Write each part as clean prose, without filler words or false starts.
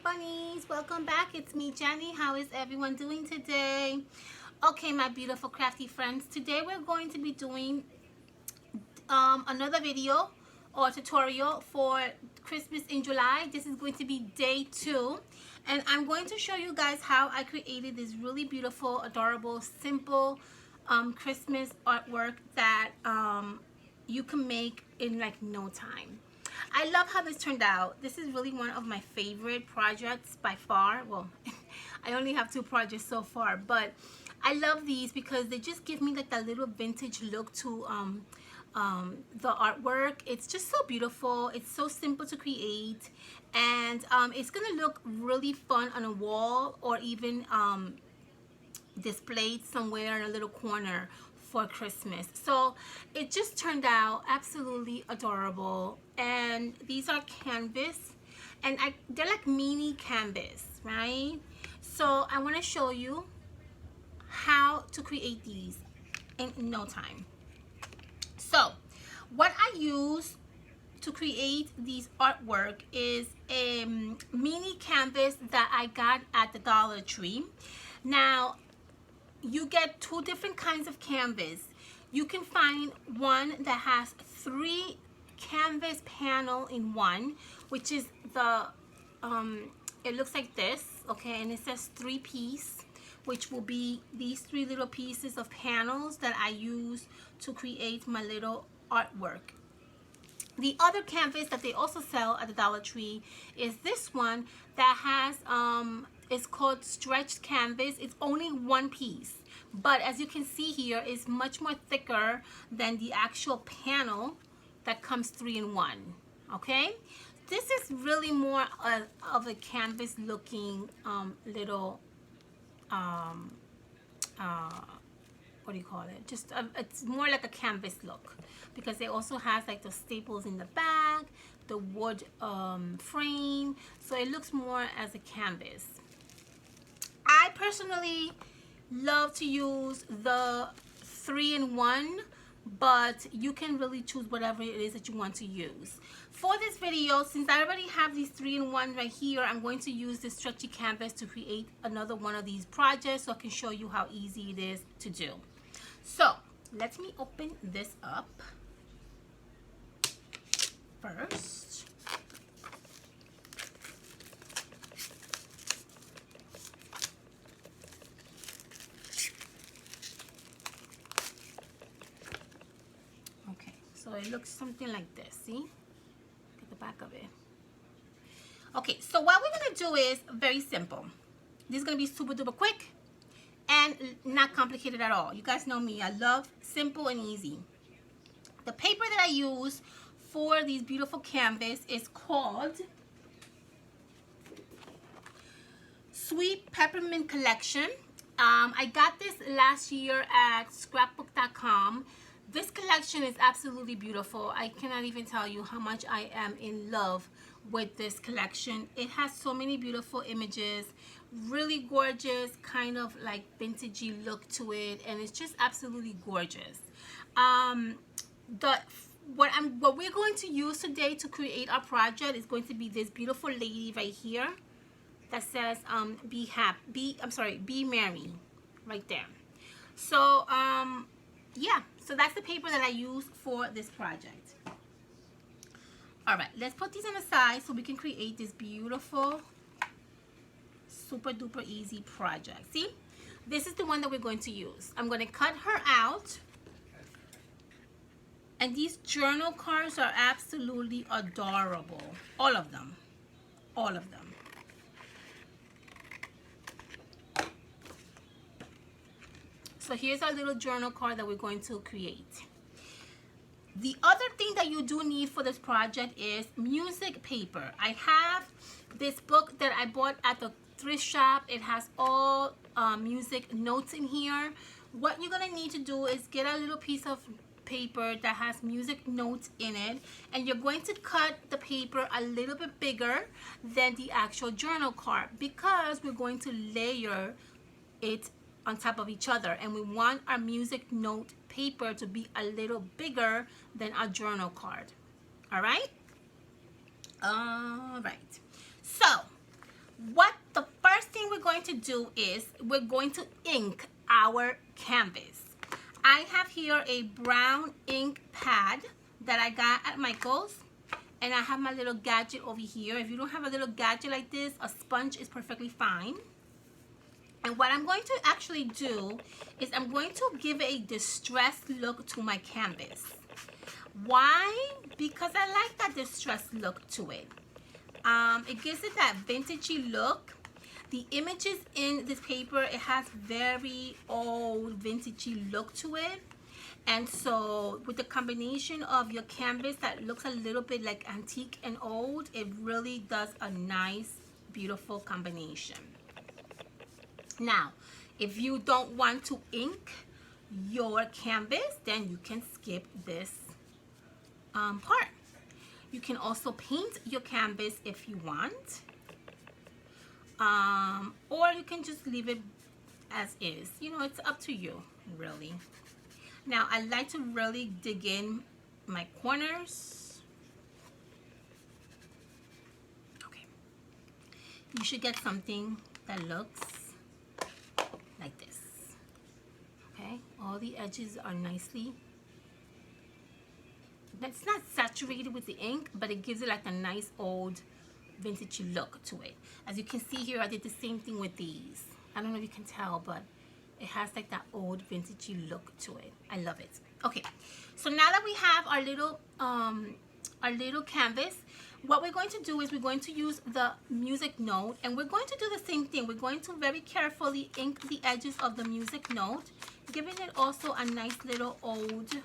bunnies, welcome back. It's me, Jenny. How is everyone doing today? Okay, my beautiful crafty friends, today we're going to be doing another video or tutorial for Christmas in July. This is going to be day 2, and I'm going to show you guys how I created this really beautiful, adorable, simple Christmas artwork that you can make in like no time. I love how this turned out. This is really one of my favorite projects by far. Well, I only have 2 projects so far, but I love these because they just give me like that little vintage look to the artwork. It's just so beautiful. It's so simple to create, and it's gonna look really fun on a wall or even displayed somewhere in a little corner for Christmas. So it just turned out absolutely adorable. And these are canvas, and they're like mini canvas, right? So I want to show you how to create these in no time. So what I use to create these artwork is a mini canvas that I got at the Dollar Tree. Now you get 2 different kinds of canvas. You can find one that has 3 canvas panel in one, which is the it looks like this, okay, and it says 3-piece, which will be these 3 little pieces of panels that I use to create my little artwork. The other canvas that they also sell at the Dollar Tree is this one that has it's called stretched canvas. It's only 1 piece, but as you can see here, it's much more thicker than the actual panel that comes 3 in 1. Okay, this is really more of a canvas looking little what do you call it, just it's more like a canvas look, because it also has like the staples in the back, the wood frame, so it looks more as a canvas. I personally love to use the 3 in 1, but you can really choose whatever it is that you want to use. For this video, since I already have these 3 in 1 right here, I'm going to use this stretchy canvas to create another one of these projects so I can show you how easy it is to do. So let me open this up first. So it looks something like this. See? Get the back of it. Okay, so what we're going to do is very simple. This is going to be super duper quick and not complicated at all. You guys know me. I love simple and easy. The paper that I use for these beautiful canvas is called Sweet Peppermint Collection. I got this last year at scrapbook.com. This collection is absolutely beautiful. I cannot even tell you how much I am in love with this collection. It has so many beautiful images, really gorgeous, kind of like vintagey look to it, and it's just absolutely gorgeous. What we're going to use today to create our project is going to be this beautiful lady right here that says be merry right there. So yeah, so that's the paper that I use for this project. All right, let's put these on the side so we can create this beautiful, super duper easy project. See, this is the one that we're going to use. I'm going to cut her out. And these journal cards are absolutely adorable. All of them. All of them. So here's our little journal card that we're going to create. The other thing that you do need for this project is music paper. I have this book that I bought at the thrift shop. It has all music notes in here. What you're gonna need to do is get a little piece of paper that has music notes in it, and you're going to cut the paper a little bit bigger than the actual journal card, because we're going to layer it on top of each other, and we want our music note paper to be a little bigger than our journal card. All right, so to do is we're going to ink our canvas. I have here a brown ink pad that I got at Michael's, and I have my little gadget over here. If you don't have a little gadget like this, a sponge is perfectly fine. And what I'm going to actually do is I'm going to give a distressed look to my canvas. Why? Because I like that distressed look to it. It gives it that vintagey look. The images in this paper, it has very old vintagey look to it. And so with the combination of your canvas that looks a little bit like antique and old, it really does a nice, beautiful combination. Now, if you don't want to ink your canvas, then you can skip this part. You can also paint your canvas if you want, or you can just leave it as is. You know, it's up to you, really. Now, I like to really dig in my corners. Okay. You should get something that looks like this. Okay, all the edges are nicely, it's not saturated with the ink, but it gives it like a nice old vintage look to it. As you can see here, I did the same thing with these. I don't know if you can tell, but it has like that old vintagey look to it. I love it. Okay, so now that we have our little canvas, what we're going to do is we're going to use the music note, and we're going to do the same thing. We're going to very carefully ink the edges of the music note, giving it also a nice little old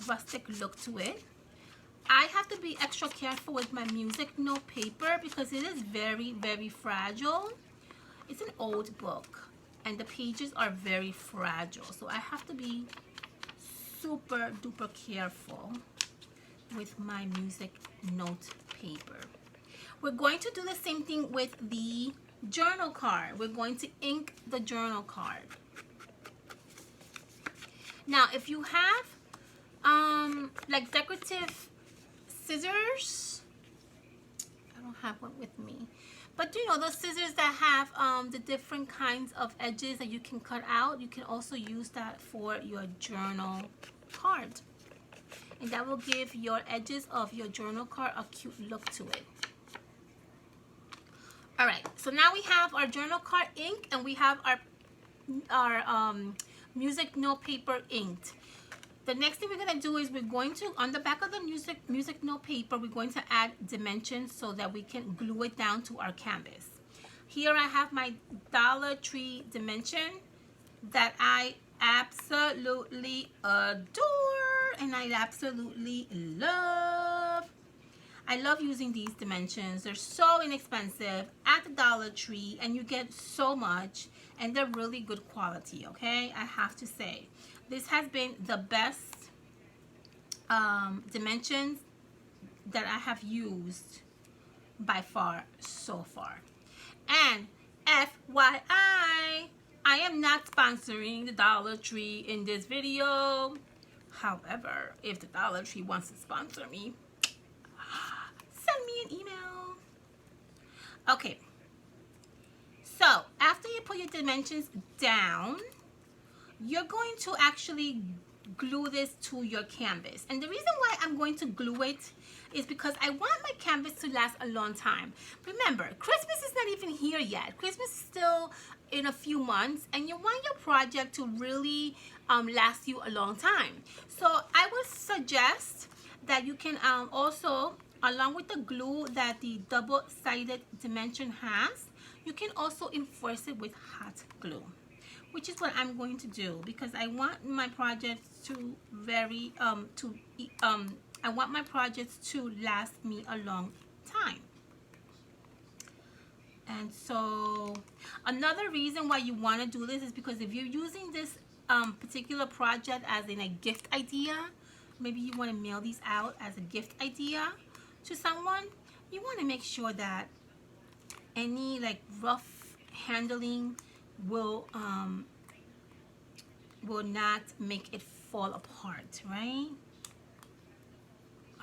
rustic look to it. I have to be extra careful with my music note paper because it is very, very fragile. It's an old book and the pages are very fragile, so I have to be super duper careful with my music note paper. We're going to do the same thing with the journal card. We're going to ink the journal card. Now, if you have like decorative scissors, I don't have one with me, but you know those scissors that have the different kinds of edges that you can cut out, you can also use that for your journal card, and that will give your edges of your journal card a cute look to it. All right, so now we have our journal card ink and we have our music note paper inked. The next thing we're going to do is we're going to, on the back of the music note paper, we're going to add dimensions so that we can glue it down to our canvas. Here I have my Dollar Tree dimension that I absolutely adore and I absolutely love. I love using these dimensions. They're so inexpensive at the Dollar Tree and you get so much and they're really good quality, okay? I have to say. This has been the best dimensions that I have used by far so far. And FYI, I am not sponsoring the Dollar Tree in this video. However, if the Dollar Tree wants to sponsor me, send me an email. Okay. So, after you put your dimensions down, you're going to actually glue this to your canvas. And the reason why I'm going to glue it is because I want my canvas to last a long time. Remember, Christmas is not even here yet. Christmas is still in a few months and you want your project to really last you a long time. So I would suggest that you can also, along with the glue that the double-sided dimension has, you can also enforce it with hot glue, which is what I'm going to do because I want my projects to I want my projects to last me a long time. And so another reason why you want to do this is because if you're using this particular project as in a gift idea, maybe you want to mail these out as a gift idea to someone, you want to make sure that any like rough handling will not make it fall apart, right?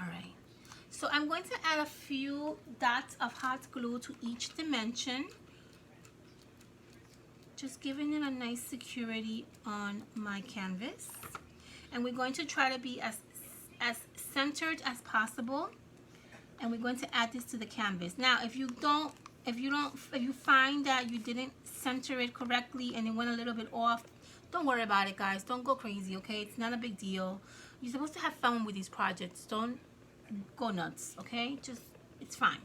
All right, so I'm going to add a few dots of hot glue to each dimension Just giving it a nice security on my canvas. And we're going to try to be as centered as possible. And we're going to add this to the canvas. Now, if you find that you didn't center it correctly and it went a little bit off, don't worry about it, guys. Don't go crazy, okay? It's not a big deal. You're supposed to have fun with these projects. Don't go nuts, okay? Just, it's fine.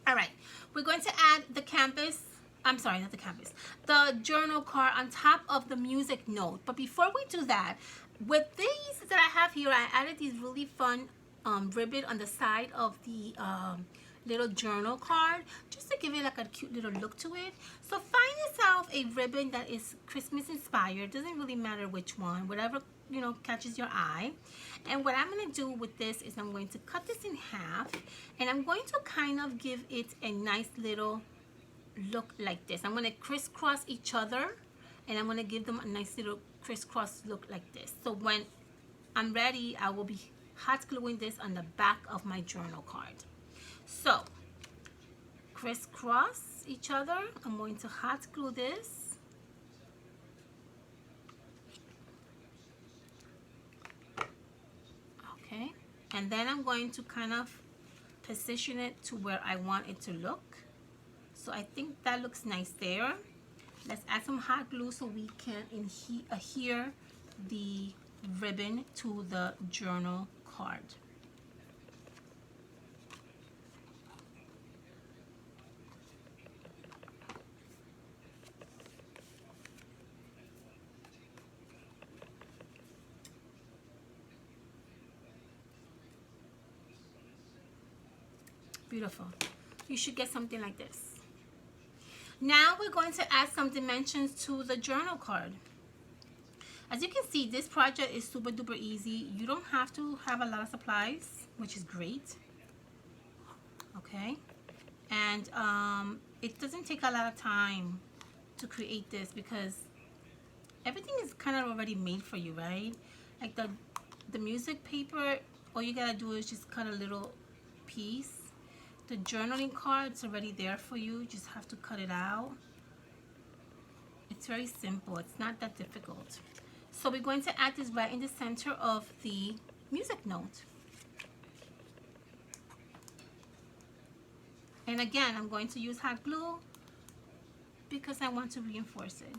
All right, we're going to add the canvas. I'm sorry, not the canvas. The journal card on top of the music note. But before we do that, with these that I have here, I added these really fun ribbon on the side of the little journal card, just to give it like a cute little look to it. So find yourself a ribbon that is Christmas inspired. Doesn't really matter which one, whatever, you know, catches your eye. And what I'm going to do with this is I'm going to cut this in half, and I'm going to kind of give it a nice little look like this. I'm going to crisscross each other, and I'm going to give them a nice little crisscross look like this. So when I'm ready, I will be hot gluing this on the back of my journal card. So crisscross each other. I'm going to hot glue this. Okay, and then I'm going to kind of position it to where I want it to look. So I think that looks nice there. Let's add some hot glue so we can adhere the ribbon to the journal card. Beautiful. You should get something like this. Now we're going to add some dimensions to the journal card. As you can see, this project is super duper easy. You don't have to have a lot of supplies, which is great. Okay, and it doesn't take a lot of time to create this because everything is kind of already made for you, right? Like the music paper, all you gotta do is just cut a little piece. The journaling card's already there for you. You just have to cut it out. It's very simple. It's not that difficult. So we're going to add this right in the center of the music note. And again, I'm going to use hot glue because I want to reinforce it.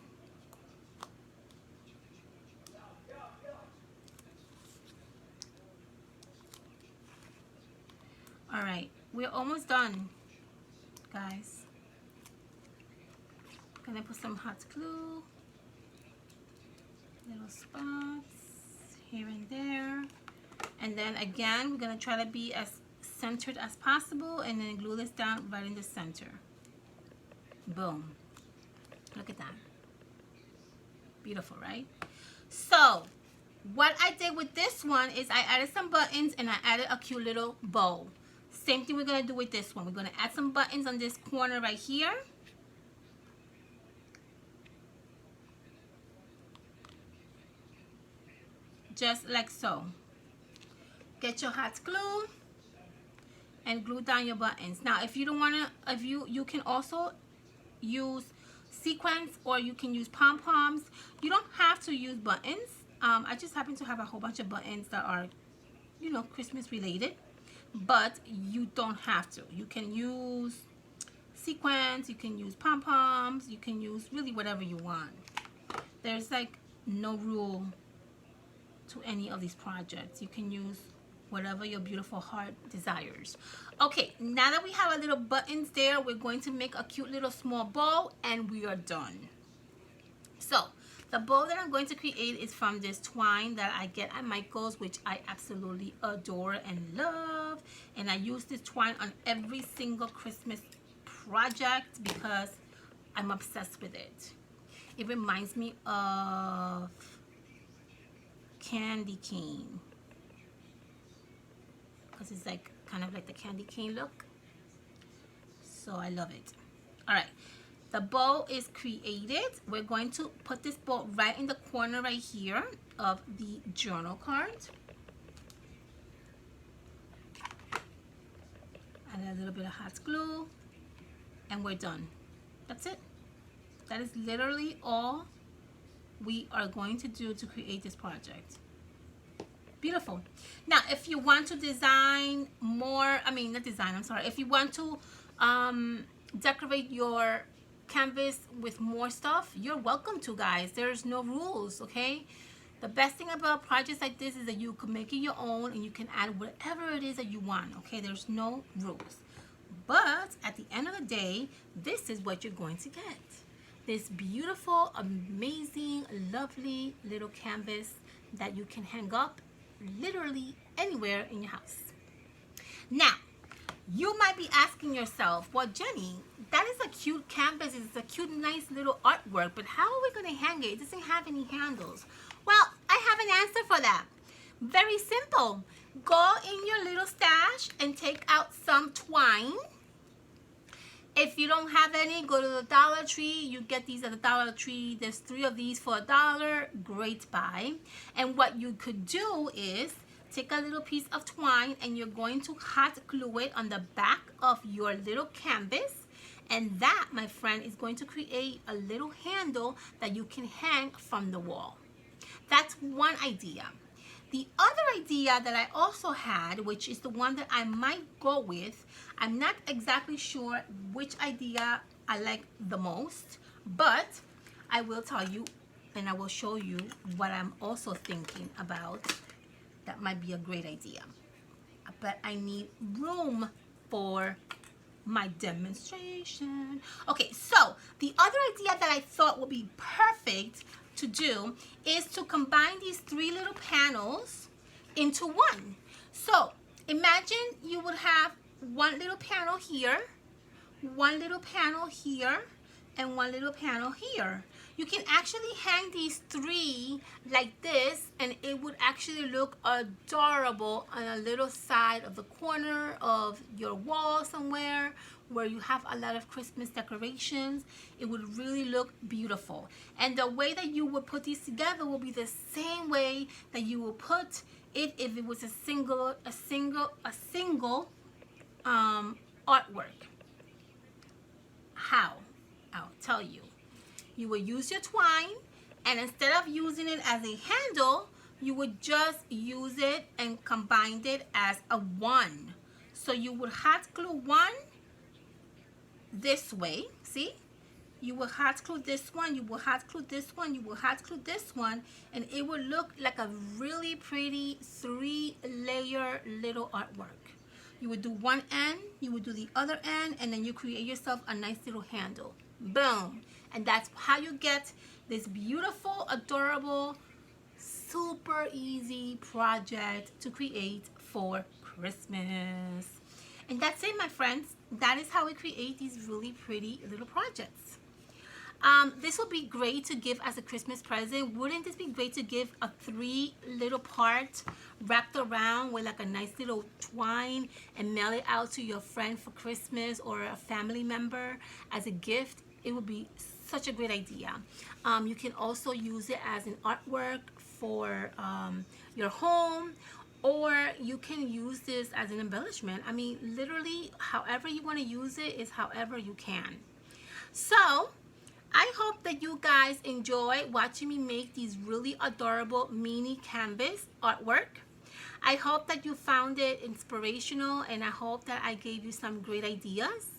All right, we're almost done, guys. I'm gonna put some hot glue, little spots here and there, and then again we're gonna try to be as centered as possible, and then glue this down right in the center. Boom. Look at that. Beautiful, right? So what I did with this one is I added some buttons and I added a cute little bow. Same thing we're gonna do with this one. We're gonna add some buttons on this corner right here. Just like so. Get your hot glue and glue down your buttons. Now, if you don't wanna, you can also use sequins or you can use pom-poms. You don't have to use buttons. I just happen to have a whole bunch of buttons that are, you know, Christmas related. But you don't have to. You can use sequins, you can use pom-poms, you can use really whatever you want. There's like no rule to any of these projects. You can use whatever your beautiful heart desires. Okay, now that we have our little buttons there, we're going to make a cute little small bow and we are done. So the bow that I'm going to create is from this twine that I get at Michael's, which I absolutely adore and love. And I use this twine on every single Christmas project because I'm obsessed with it. It reminds me of candy cane because it's like kind of like the candy cane look. So I love it. All right. The bow is created. We're going to put this bow right in the corner right here of the journal card. Add a little bit of hot glue and we're done. That's it. That is literally all we are going to do to create this project. Beautiful. Now, if you want to design more, not design, I'm sorry. If you want to decorate your canvas with more stuff, you're welcome to, guys. There's no rules, okay? The best thing about projects like this is that you can make it your own and you can add whatever it is that you want, okay? There's no rules. But at the end of the day, this is what you're going to get. This beautiful, amazing, lovely little canvas that you can hang up literally anywhere in your house. Now, you might be asking yourself, well, Jenny, that is a cute canvas. It's a cute, nice little artwork, but how are we going to hang it? It doesn't have any handles. Well, I have an answer for that. Very simple. Go in your little stash and take out some twine. If you don't have any, go to the Dollar Tree. You get these at the Dollar Tree. There's 3 of these for $1. Great buy. And what you could do is take a little piece of twine and you're going to hot glue it on the back of your little canvas. And that, my friend, is going to create a little handle that you can hang from the wall. That's one idea. The other idea that I also had, which is the one that I might go with, I'm not exactly sure which idea I like the most, but I will tell you and I will show you what I'm also thinking about. That might be a great idea. But I need room for my demonstration. Okay, so the other idea that I thought would be perfect to do is to combine these 3 little panels into one. So imagine you would have one little panel here, one little panel here, and one little panel here. You can actually hang these 3 like this and it would actually look adorable on a little side of the corner of your wall somewhere where you have a lot of Christmas decorations. It would really look beautiful. And the way that you would put these together will be the same way that you will put it if it was a single artwork. How? I'll tell you. You would use your twine, and instead of using it as a handle, you would just use it and combine it as a one. So you would hot glue one this way, see? You will hot glue this one, you will hot glue this one, you will hot glue this one, and it will look like a really pretty 3-layer little artwork. You would do one end, you would do the other end, and then you create yourself a nice little handle. Boom. And that's how you get this beautiful, adorable, super easy project to create for Christmas. And that's it, my friends. That is how we create these really pretty little projects. This would be great to give as a Christmas present. Wouldn't this be great to give a 3 little part wrapped around with like a nice little twine and mail it out to your friend for Christmas or a family member as a gift? It would be such a great idea. You can also use it as an artwork for your home, or you can use this as an embellishment. I mean, literally, however you want to use it is however you can. So I hope that you guys enjoy watching me make these really adorable mini canvas artwork. I hope that you found it inspirational, and I hope that I gave you some great ideas.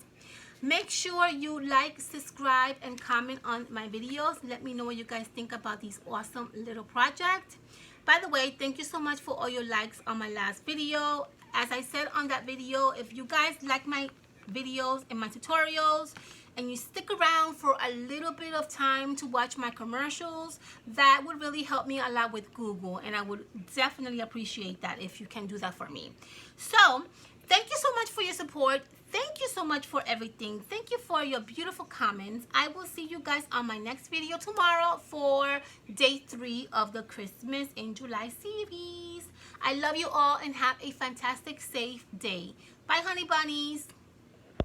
Make sure you like, subscribe, and comment on my videos. Let me know what you guys think about these awesome little projects. By the way, thank you so much for all your likes on my last video. As I said on that video, if you guys like my videos and my tutorials, and you stick around for a little bit of time to watch my commercials, that would really help me a lot with Google, and I would definitely appreciate that if you can do that for me. So thank you so much for your support. Thank you so much for everything. Thank you for your beautiful comments. I will see you guys on my next video tomorrow for day 3 of the Christmas in July series. I love you all and have a fantastic, safe day. Bye, honey bunnies.